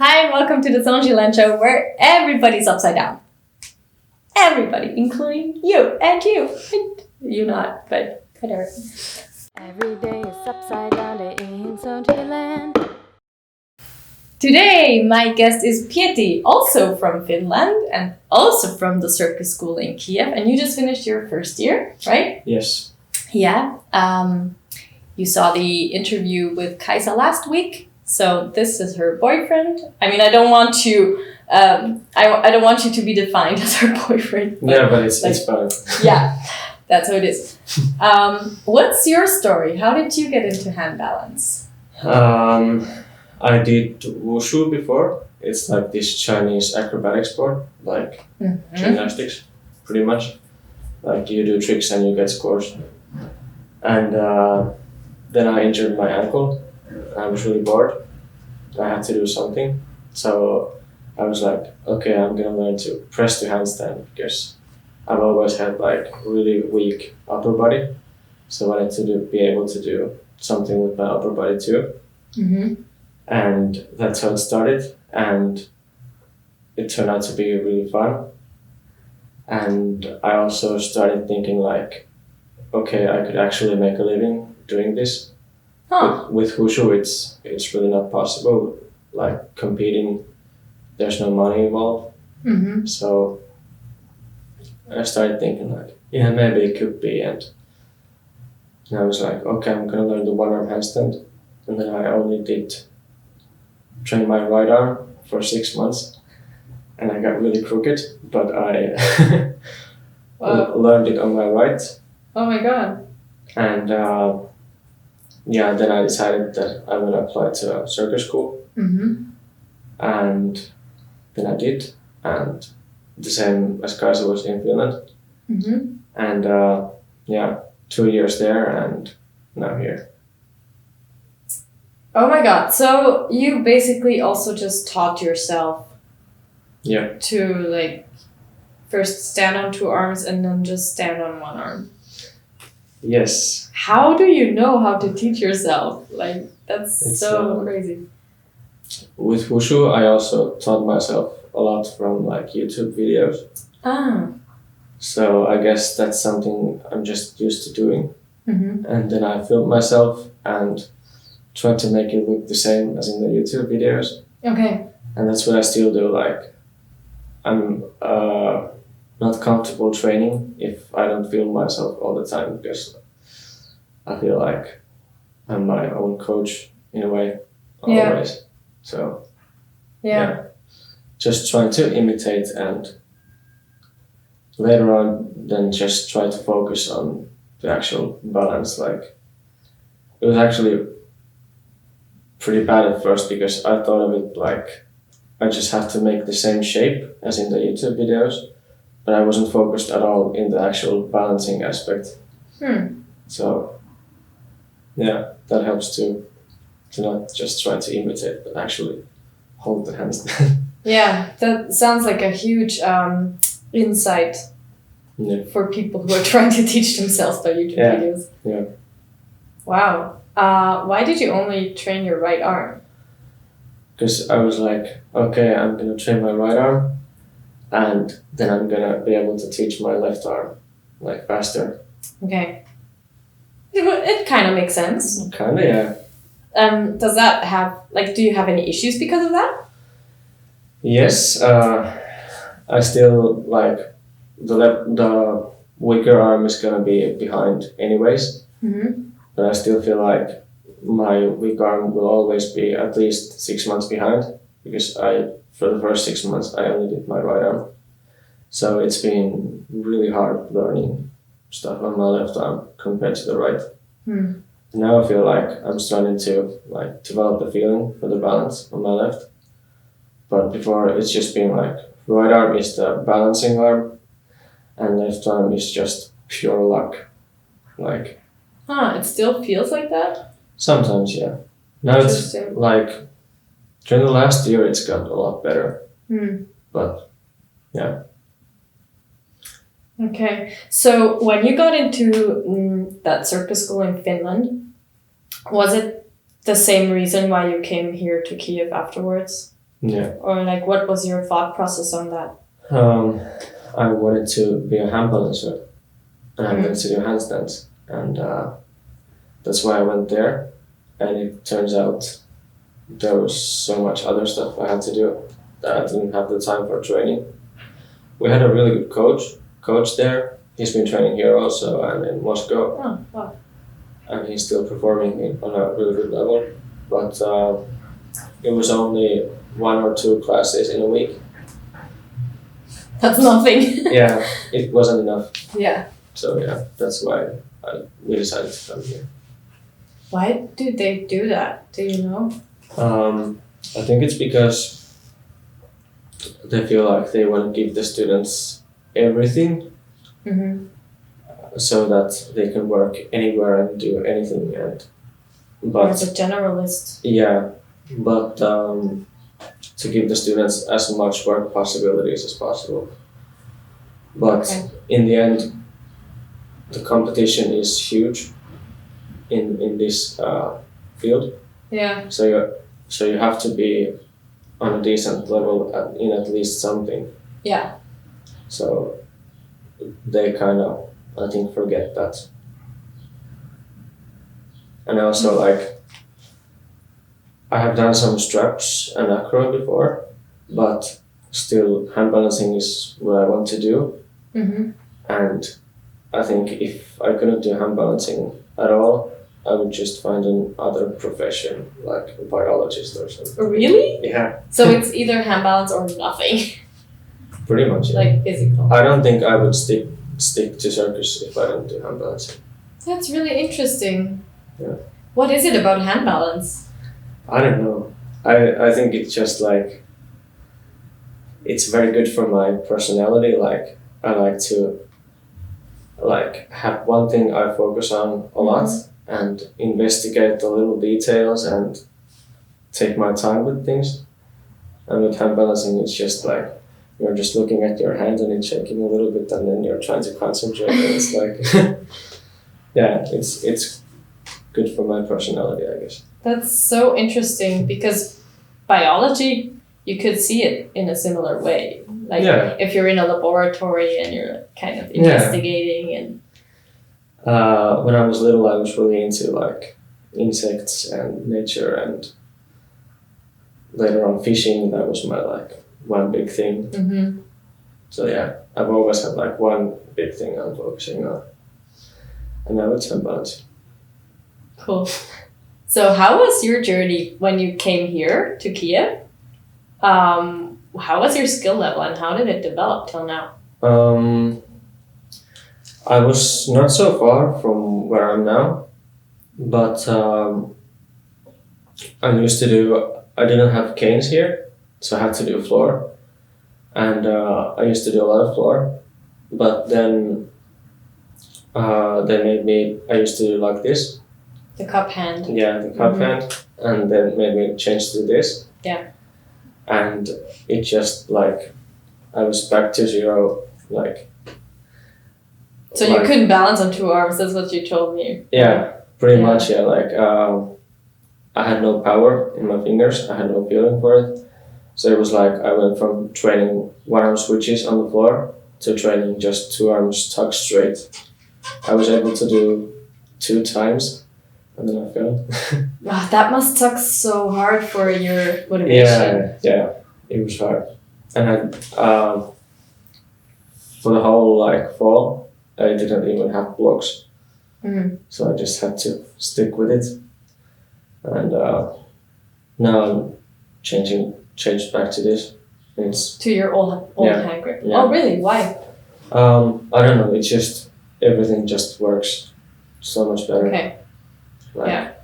Hi and welcome to the Soundschi Land Show where everybody's upside down. Everybody, including you and you. You not, but whatever. Every day is upside down in Soundschi Land. Today, my guest is Pieti, also from Finland and also from the circus school in Kiev. And you just finished your first year, right? Yes. Yeah. You saw the interview with Kaisa last week. So this is her boyfriend. I mean, I don't want you. I don't want you to be defined as her boyfriend. Yeah, but it's fine. Yeah, that's how it is. What's your story? How did you get into hand balance? I did wushu before. It's like this Chinese acrobatic sport, like gymnastics, pretty much. Like you do tricks and you get scores. And then I injured my ankle. I was really bored. I had to do something. So I was like, okay, I'm gonna learn to press to handstand because I've always had like really weak upper body. So I wanted to be able to do something with my upper body too. Mm-hmm. And that's how it started. And it turned out to be really fun. And I also started thinking like, okay, I could actually make a living doing this. Huh. With wushu, it's really not possible. Like competing, there's no money involved. Mm-hmm. So I started thinking like, yeah, maybe it could be. And I was like, okay, I'm gonna learn the one-arm handstand. And then I only did train my right arm for 6 months, and I got really crooked. But I learned it on my right. Oh my god. And yeah, then I decided that I'm gonna apply to a circus school. Mm-hmm. And then I did, and the same as Kaisa was in Finland. Mm-hmm. And yeah, 2 years there and now here. Oh my god. So you basically also just taught yourself to like first stand on two arms and then just stand on one arm. Yes. How do you know how to teach yourself? Like that's It's, so crazy. With wushu, I also taught myself a lot from like YouTube videos. Ah. So I guess that's something I'm just used to doing. Mm-hmm. And then I filmed myself and tried to make it look the same as in the YouTube videos. Okay. And that's what I still do. Like, I'm not comfortable training if I don't film myself all the time because I feel like I'm my own coach in a way, always. Yeah. So, Yeah. just trying to imitate and later on then just try to focus on the actual balance. Like, it was actually pretty bad at first because I thought of it like I just have to make the same shape as in the YouTube videos, but I wasn't focused at all in the actual balancing aspect. So yeah, that helps to not just try to imitate, but actually hold the handstand. Yeah, that sounds like a huge insight for people who are trying to teach themselves by YouTube videos. Yeah. Wow. Why did you only train your right arm? Because I was like, okay, I'm gonna train my right arm, and then I'm gonna be able to teach my left arm like faster. Okay. It kind of makes sense. Kinda, yeah. Does that have do you have any issues because of that? Yes, I still like the weaker arm is gonna be behind anyways. Mm-hmm. But I still feel like my weak arm will always be at least 6 months behind because for the first 6 months I only did my right arm. So it's been really hard learning stuff on my left arm compared to the right. Now I feel like I'm starting to like develop the feeling for the balance on my left. But before it's just been like right arm is the balancing arm and left arm is just pure luck. Like it still feels like that? sometimes, yeah. Now it's like during the last year it's got a lot better. But yeah. Okay. So when you got into that circus school in Finland, was it the same reason why you came here to Kiev afterwards? Yeah. Or like, what was your thought process on that? I wanted to be a handbalancer, and I wanted to do handstands, and that's why I went there. And it turns out there was so much other stuff I had to do that I didn't have the time for training. We had a really good coach there. He's been training here also and in Moscow. Oh, wow. And he's still performing on a really good level. But it was only 1 or 2 classes in a week. That's nothing. Yeah, it wasn't enough. Yeah. So yeah, that's why we decided to come here. Why do they do that? Do you know? I think it's because they feel like they want to give the students everything, so that they can work anywhere and do anything. Or as a generalist. Yeah, but to give the students as much work possibilities as possible. But in the end, the competition is huge in this field. Yeah. So you have to be on a decent level in at least something. Yeah. So they kind of, I think, forget that. And also, like, I have done some straps and acro before, but still hand balancing is what I want to do. And I think if I couldn't do hand balancing at all, I would just find another profession, like a biologist or something. Really? Yeah. So it's either hand balance or nothing. Pretty much, yeah. Like physical. I don't think I would stick to circus if I didn't do hand balancing. That's really interesting. Yeah. What is it about hand balance? I don't know. I think it's just like, it's very good for my personality. Like, I like to have one thing I focus on a lot and investigate the little details and take my time with things. And with hand balancing, it's just like, you're just looking at your hand and it's shaking a little bit, and then you're trying to concentrate. And it's like, yeah, it's good for my personality, I guess. That's so interesting, because biology, you could see it in a similar way. Like if you're in a laboratory and you're kind of investigating and... when I was little, I was really into like insects and nature, and later on fishing, that was my like one big thing. So yeah, I've always had like one big thing I'm focusing on, and now it's hand balancing. Cool. So how was your journey when you came here to Kiev? How was your skill level and how did it develop till now? I was not so far from where I'm now, but I didn't have canes here, so I had to do floor. And I used to do a lot of floor, but then they made me, I used to do like this. The cup hand. Yeah, the cup hand, and then made me change to this. Yeah. And it just like, I was back to zero, like. So you couldn't balance on 2 arms, that's what you told me. Yeah, pretty much, yeah. Like, I had no power in my fingers, I had no feeling for it. So it was like, I went from training 1 arm switches on the floor to training just 2 arms tucked straight. I was able to do 2 times, and then I failed. Wow, that must suck so hard for your motivation. Yeah, it was hard. And for the whole like fall, I didn't even have blocks. So I just had to stick with it. And now I'm changed back to this. To your old hand grip. Yeah. Oh really? Why? I don't know, it's just, everything just works so much better. Okay. Like,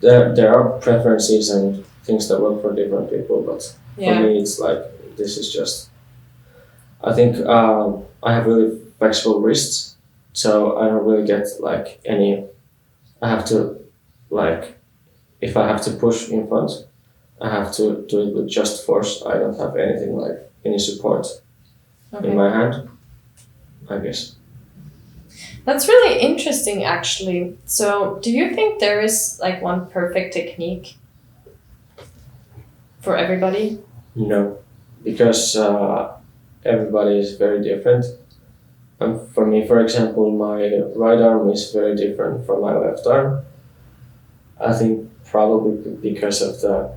there are preferences and things that work for different people, but for me it's like, this is just, I think I have really flexible wrists, so I don't really get like any, I have to like, if I have to push in front, I have to do it with just force. I don't have anything like, any support in my hand, I guess. That's really interesting, actually. So, do you think there is like one perfect technique for everybody? No, because everybody is very different. And for me, for example, my right arm is very different from my left arm. I think probably because of the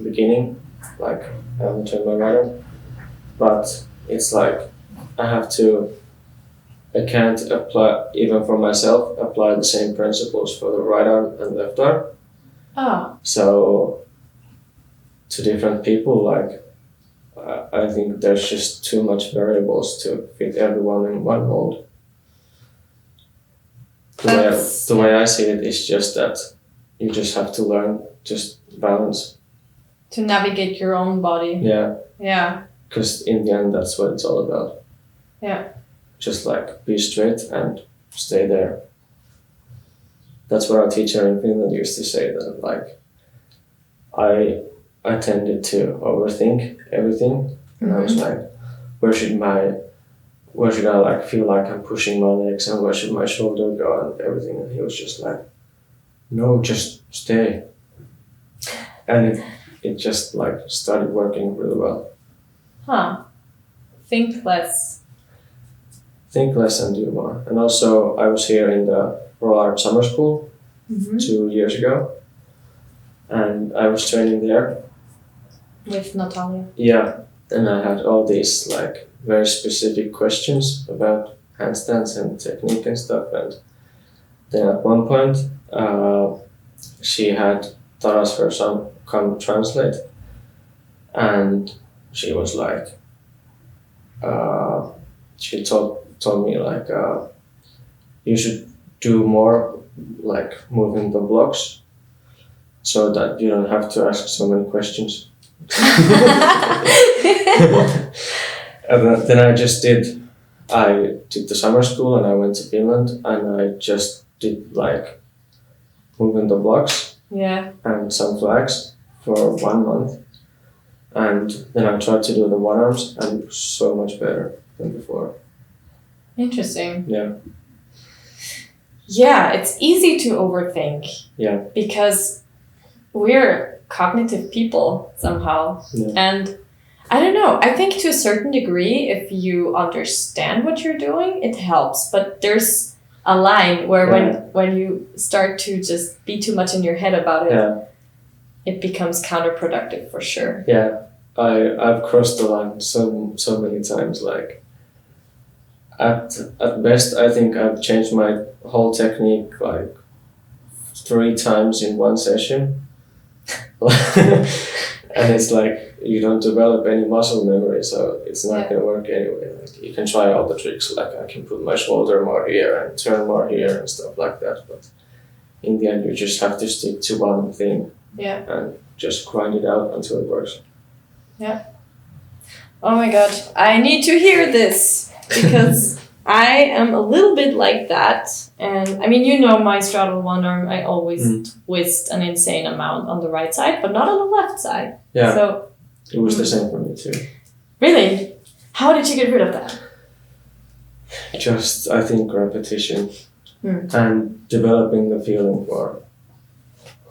beginning, like I haven't turned my right arm. But it's like I can't apply, even for myself, apply the same principles for the right arm and left arm. Oh. So to different people, like I think there's just too much variables to fit everyone in one mold. The way I see it is just that you just have to learn just balance. To navigate your own body. Yeah. Yeah. Because in the end, that's what it's all about. Yeah. Just like be straight and stay there. That's what our teacher in Finland used to say, that like I tended to overthink everything, and I was like, where should I like feel like I'm pushing my legs, and where should my shoulder go and everything, and he was just like, no, just stay. And it just like started working really well. Huh. Think less. Think less and do more. And also I was here in the Raw Art Summer School 2 years ago, and I was training there. With Natalia. Yeah, and I had all these like very specific questions about handstands and technique and stuff, and then at one point she had Taras her son come translate, and she was like she told me like you should do more like moving the blocks so that you don't have to ask so many questions. And then I did the summer school, and I went to Finland, and I just did like moving the blocks and some flags for 1 month, and then I tried to do the one arms, and it was so much better than before. Interesting. Yeah. Yeah, it's easy to overthink. Yeah. Because we're cognitive people somehow. Yeah. And I don't know, I think to a certain degree, if you understand what you're doing, it helps. But there's a line where when you start to just be too much in your head about it, it becomes counterproductive for sure. Yeah, I've crossed the line so many times. Like at best, I think I've changed my whole technique like 3 times in one session. And it's like you don't develop any muscle memory, so it's not gonna work anyway. Like you can try all the tricks, like I can put my shoulder more here and turn more here and stuff like that, but in the end you just have to stick to one thing and just grind it out until it works. Yeah. Oh my god, I need to hear this because I am a little bit like that. And I mean, you know my straddle one arm, I always twist an insane amount on the right side, but not on the left side. Yeah, so it was the same for me too. Really? How did you get rid of that? Just, I think, repetition and developing the feeling for it.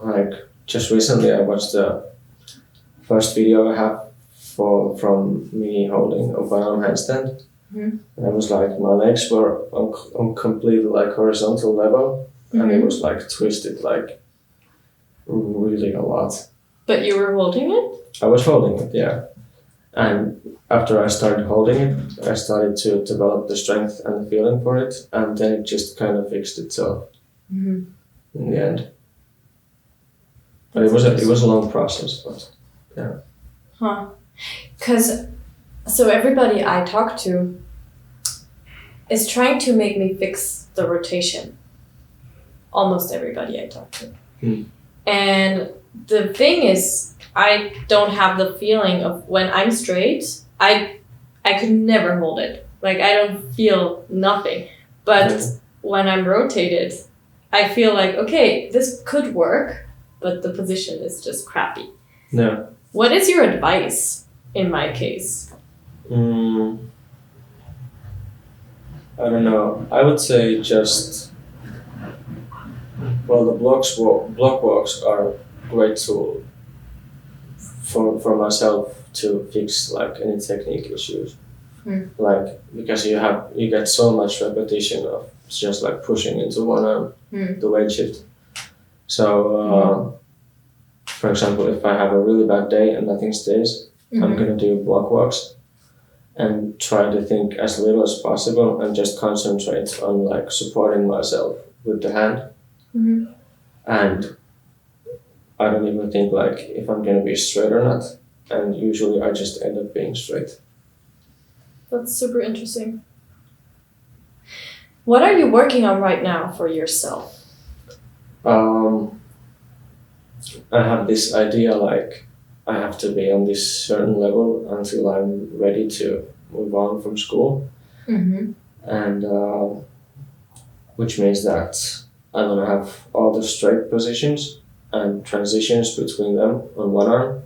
Like, just recently I watched the first video I have from me holding a one-arm handstand. And I was like, my legs were on completely like horizontal level, and it was like twisted like really a lot. But you were holding it? I was holding it, yeah. And after I started holding it, I started to develop the strength and the feeling for it, and then it just kind of fixed itself in the end. But it was a long process, but yeah. Huh. Because so everybody I talk to is trying to make me fix the rotation. Almost everybody I talk to. And the thing is, I don't have the feeling of when I'm straight, I could never hold it. Like I don't feel nothing. But when I'm rotated, I feel like, okay, this could work, but the position is just crappy. No. What is your advice in my case? I don't know. I would say just, well, the block walks are a great tool for myself to fix like any technique issues. Like because you get so much repetition of just like pushing into one arm, the weight shift. So for example, if I have a really bad day and nothing stays, I'm gonna do block walks and try to think as little as possible and just concentrate on like supporting myself with the hand. And I don't even think like if I'm gonna be straight or not. And usually I just end up being straight. That's super interesting. What are you working on right now for yourself? I have this idea like I have to be on this certain level until I'm ready to move on from school. And which means that I'm gonna have all the straight positions and transitions between them on one arm,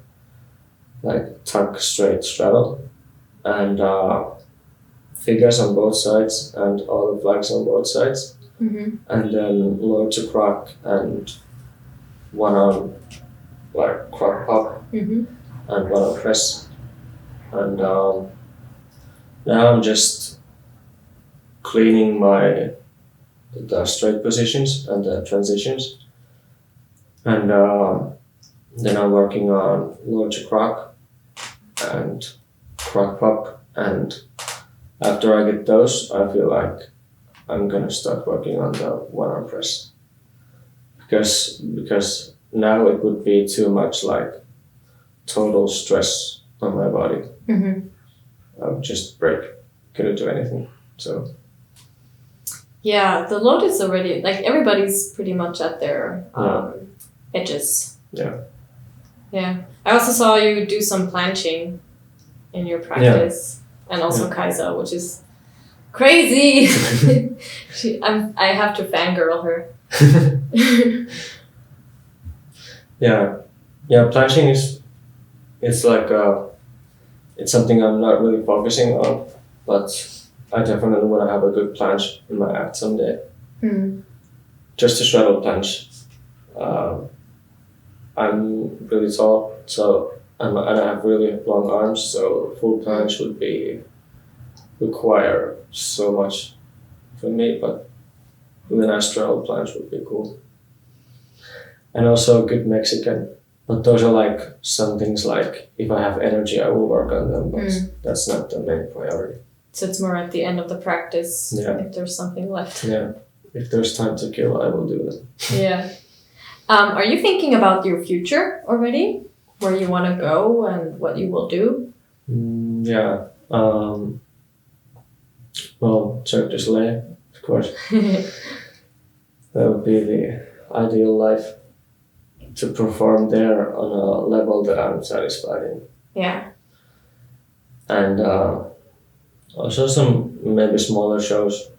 like tuck, straight, straddle, and figures on both sides and all the flags on both sides, and then lower to crock and one arm like crock pop and one arm press. And now I'm just cleaning the straight positions and the transitions, and then I'm working on lower to crock and crock pop, and after I get those, I feel like I'm gonna start working on the one arm press, because now it would be too much like total stress on my body. I would just break, couldn't do anything. So yeah, the load is already like everybody's pretty much at their edges. Yeah. I also saw you do some planching in your practice, and also Kaisa, which is crazy. I have to fangirl her. Yeah. Planching it's like it's something I'm not really focusing on, but I definitely want to have a good planche in my act someday. Just a straddle planche. I'm really tall, so and I have really long arms, so full planche would require so much from me, but really nice straddle planche would be cool. And also good Mexican. But those are like some things like if I have energy I will work on them, but that's not the main priority. So it's more at the end of the practice if there's something left. Yeah. If there's time to kill, I will do them. Yeah. Are you thinking about your future already? Where you want to go and what you will do? Yeah. Well, Cirque du Soleil, of course. That would be the ideal life, to perform there on a level that I'm satisfied in. Yeah. And also some maybe smaller shows,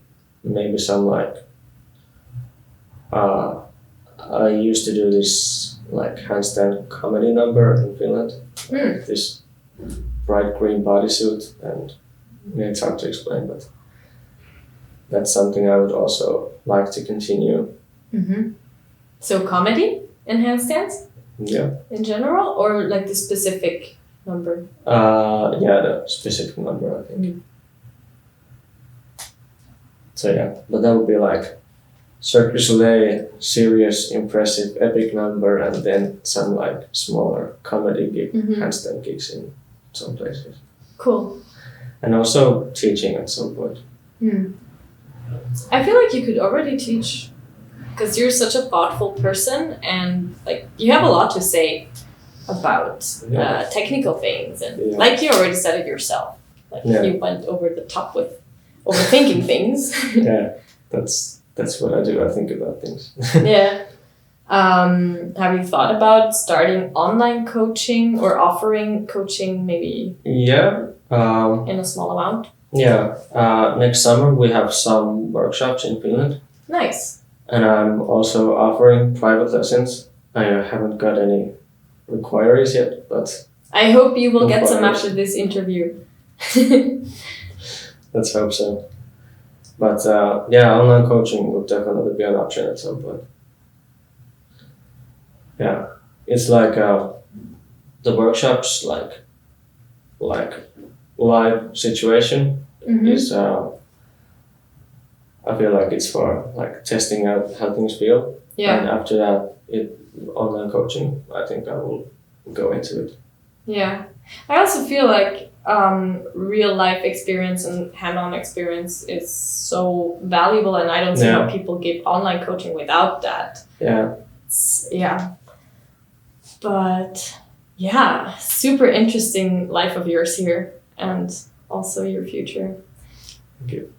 maybe some like I used to do this like handstand comedy number in Finland, this bright green bodysuit, and it's hard to explain, but that's something I would also like to continue. So comedy and handstands? Yeah. In general, or like the specific number? Yeah, the specific number, I think. So yeah, but that would be like Cirque du Soleil, serious, impressive, epic number, and then some like smaller comedy gig, handstand gigs in some places. Cool. And also teaching at some point. I feel like you could already teach, because you're such a thoughtful person and like you have a lot to say about technical things, and like you already said it yourself, like you went over the top with overthinking things. Yeah, that's what I do. I think about things. Yeah. Have you thought about starting online coaching or offering coaching maybe? Yeah. In a small amount? Yeah. Next summer we have some workshops in Finland. Nice. And I'm also offering private lessons. I haven't got any inquiries yet, but I hope you will get some after this interview. Let's hope so. But online coaching would definitely be an option at some point. Yeah, it's like the workshops like live situation is I feel like it's for like testing out how things feel. Yeah. And after that, online coaching, I think I will go into it. Yeah. I also feel like real life experience and hand-on experience is so valuable, and I don't see how people give online coaching without that. Yeah. Yeah. But yeah, super interesting life of yours here, and also your future. Thank you.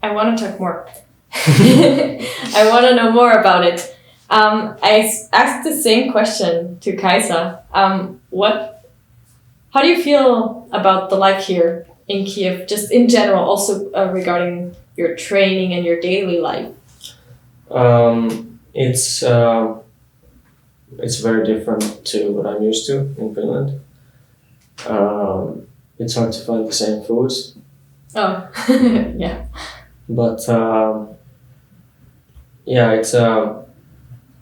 I want to talk more. I want to know more about it. I asked the same question to Kaisa. How do you feel about the life here in Kiev, just in general, also regarding your training and your daily life? It's very different to what I'm used to in Finland. It's hard to find the same foods. Oh, yeah. But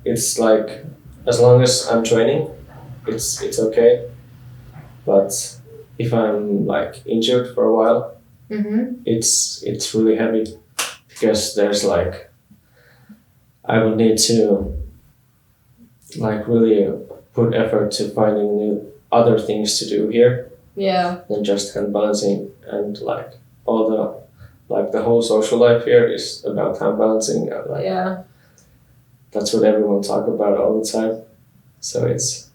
it's like as long as I'm training, it's okay. But if I'm like injured for a while, it's really heavy because there's like I would need to like really put effort to finding new other things to do here. Yeah. Than just hand balancing, and like all the whole social life here is about hand balancing. Like, yeah. That's what everyone talk about all the time. So it's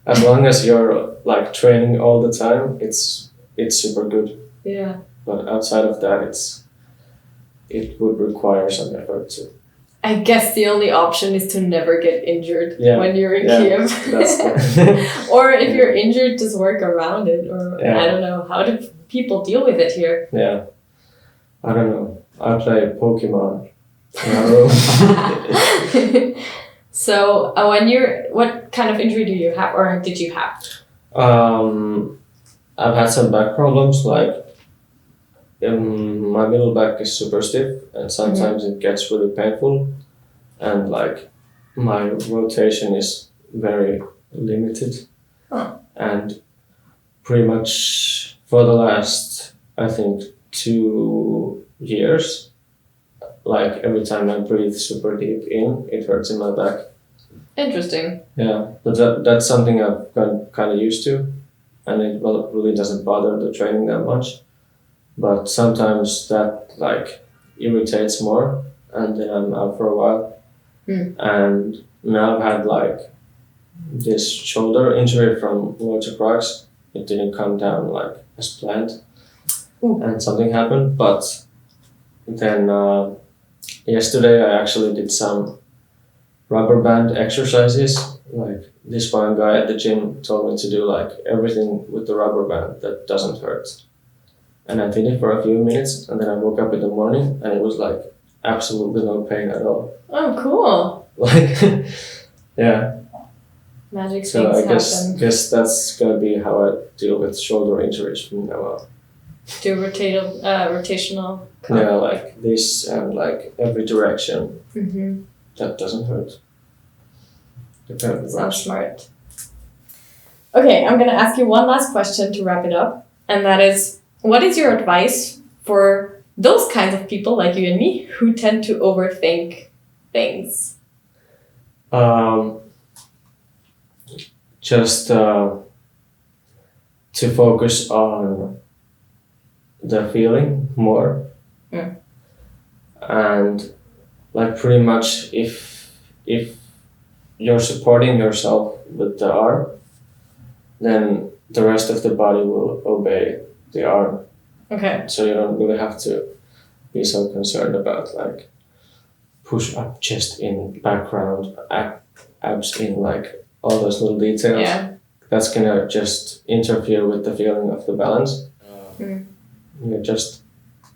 as long as you're like training all the time, it's super good. Yeah. But outside of that, it would require some effort too. I guess the only option is to never get injured when you're in Kiev. Or if you're injured, just work around it. Or I don't know. How do people deal with it here? Yeah. I don't know. I play Pokemon in our room. So what kind of injury do you have, or did you have? I've had some back problems, like my middle back is super stiff, and sometimes it gets really painful, and like my rotation is very limited. And pretty much for the last, I think, 2 years, like every time I breathe super deep in, it hurts in my back. Interesting. Yeah, but that's something I've gotten kind of used to, and it really doesn't bother the training that much. But sometimes that like irritates more, and then I'm out for a while. And now I've had like this shoulder injury from water cracks. It didn't come down like as planned, and something happened. But then yesterday I actually did some rubber band exercises. Like this one guy at the gym told me to do like everything with the rubber band that doesn't hurt. And I did it for a few minutes, and then I woke up in the morning and it was like absolutely no pain at all. Oh, cool. Like, yeah. Magic things happen. So I guess that's gonna be how I deal with shoulder injuries from now on. Do rotational. Yeah, like this and like every direction. That doesn't hurt. Sounds smart. Okay, I'm gonna ask you one last question to wrap it up, and that is, what is your advice for those kinds of people like you and me who tend to overthink things? Just to focus on the feeling more. And like pretty much if you're supporting yourself with the arm, then the rest of the body will obey the arm. Okay. So you don't really have to be so concerned about like push up chest in background, abs in, like all those little details. Yeah. That's gonna just interfere with the feeling of the balance. You just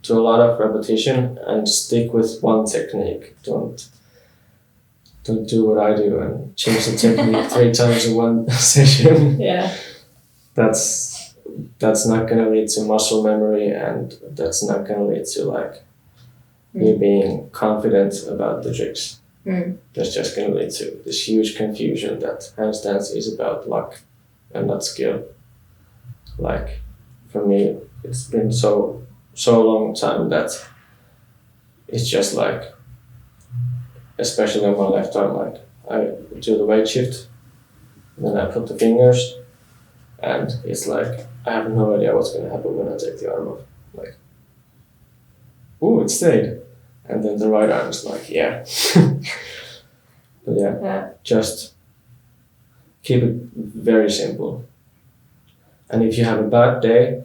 do a lot of repetition and stick with one technique. Don't do what I do and change the technique 3 times in one session. Yeah. That's not gonna lead to muscle memory, and that's not gonna lead to like me being confident about the tricks. That's just going to lead to this huge confusion that handstands is about luck and not skill. Like, for me, it's been so long time that it's just like, especially on my left arm, like I do the weight shift, then I put the fingers, and it's like I have no idea what's going to happen when I take the arm off. Like, ooh, it stayed. And then the right arm is like, yeah. But yeah, just keep it very simple. And if you have a bad day,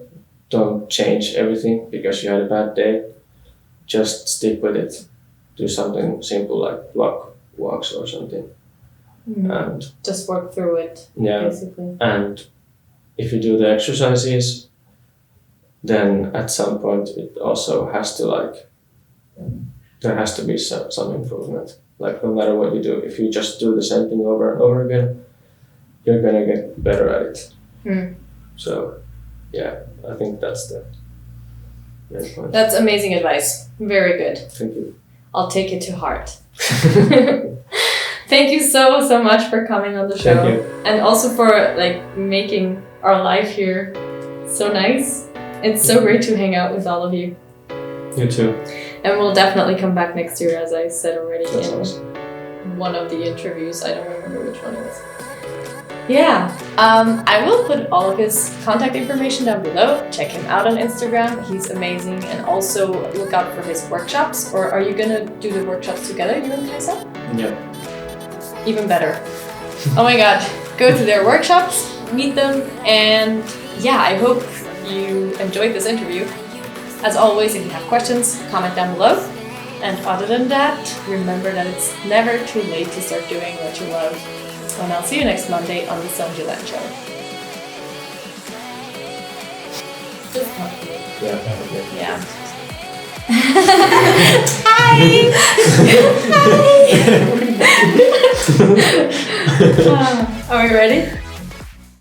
don't change everything because you had a bad day. Just stick with it. Do something simple like block walks or something. And just work through it, basically. And if you do the exercises, then at some point it also has to like, there has to be some improvement. Like no matter what you do, if you just do the same thing over and over again, you're gonna get better at it. So yeah, I think that's the main point. That's amazing advice. Very good. Thank you. I'll take it to heart. Thank you so much for coming on the show. Thank you. And also for like making our life here so nice. It's so great to hang out with all of you. You too. And we'll definitely come back next year, as I said already That's in awesome. one of the interviews. I don't remember which one it was. Yeah, I will put all of his contact information down below. Check him out on Instagram. He's amazing. And also look out for his workshops. Or are you going to do the workshops together, you and Kaisa? Yeah. Even better. Oh my god. Go to their workshops, meet them, and yeah, I hope you enjoyed this interview. As always, if you have questions, comment down below. And other than that, remember that it's never too late to start doing what you love. And I'll see you next Monday on the Soundschi show. Just talk to me. Yeah. Okay. Yeah. Hi! Hi! Are we ready?